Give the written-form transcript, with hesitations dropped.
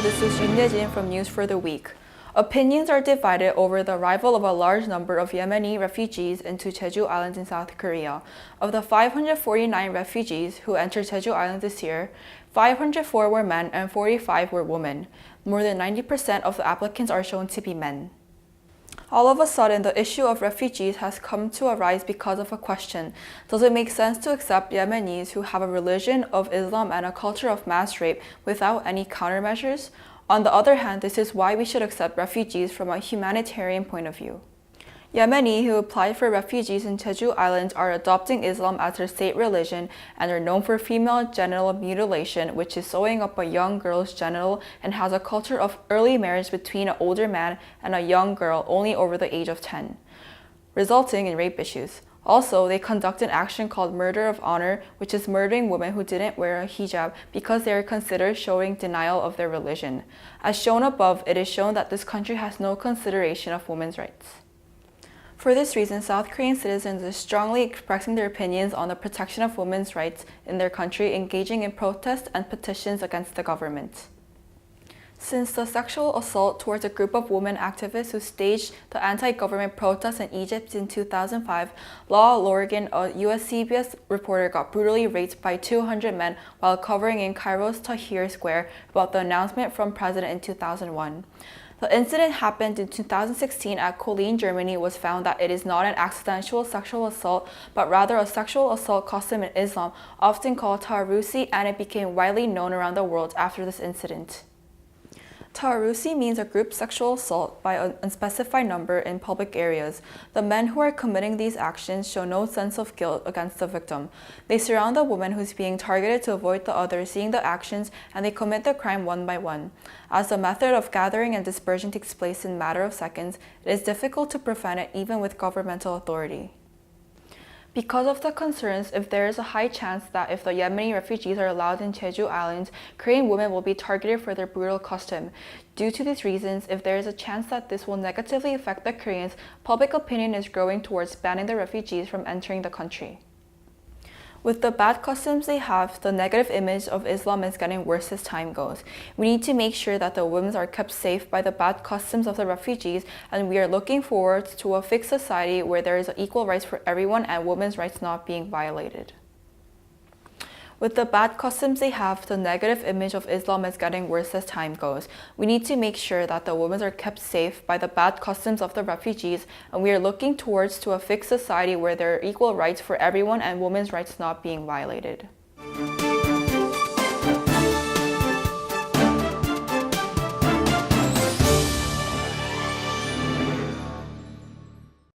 Hello, this is Jin from News for the Week. Opinions are divided over the arrival of a large number of Yemeni refugees into Jeju Island in South Korea. Of the 549 refugees who entered Jeju Island this year, 504 were men and 45 were women. More than 90% of the applicants are shown to be men. All of a sudden, the issue of refugees has come to arise because of a question. Does it make sense to accept Yemenis who have a religion of Islam and a culture of mass rape without any countermeasures? On the other hand, this is why we should accept refugees from a humanitarian point of view. Yemeni who applied for refugees in Jeju Island are adopting Islam as their state religion and are known for female genital mutilation, which is sewing up a young girl's genital, and has a culture of early marriage between an older man and a young girl only over the age of 10, resulting in rape issues. Also, they conduct an action called murder of honor, which is murdering women who didn't wear a hijab because they are considered showing denial of their religion. As shown above, it is shown that this country has no consideration of women's rights. For this reason, South Korean citizens are strongly expressing their opinions on the protection of women's rights in their country, engaging in protests and petitions against the government. Since the sexual assault towards a group of women activists who staged the anti-government protests in Egypt in 2005, Law Lorgan, a US CBS reporter, got brutally raped by 200 men while covering in Cairo's Tahrir Square about the announcement from President in 2001. The incident happened in 2016 at Cologne, Germany. It was found that it is not an accidental sexual assault, but rather a sexual assault custom in Islam, often called taharushi, and it became widely known around the world after this incident. Taharushi means a group sexual assault by an unspecified number in public areas. The men who are committing these actions show no sense of guilt against the victim. They surround the woman who's being targeted to avoid the other seeing the actions, and they commit the crime one by one. As the method of gathering and dispersion takes place in a matter of seconds, it is difficult to prevent it even with governmental authority. Because of the concerns, if there is a high chance that if the Yemeni refugees are allowed in Jeju Island, Korean women will be targeted for their brutal custom. Due to these reasons, if there is a chance that this will negatively affect the Koreans, public opinion is growing towards banning the refugees from entering the country. With the bad customs they have, the negative image of Islam is getting worse as time goes. We need to make sure that the women are kept safe by the bad customs of the refugees, and we are looking forward to a fixed society where there is equal rights for everyone and women's rights not being violated. With the bad customs they have, the negative image of Islam is getting worse as time goes. We need to make sure that the women are kept safe by the bad customs of the refugees, and we are looking towards to a fixed society where there are equal rights for everyone and women's rights not being violated.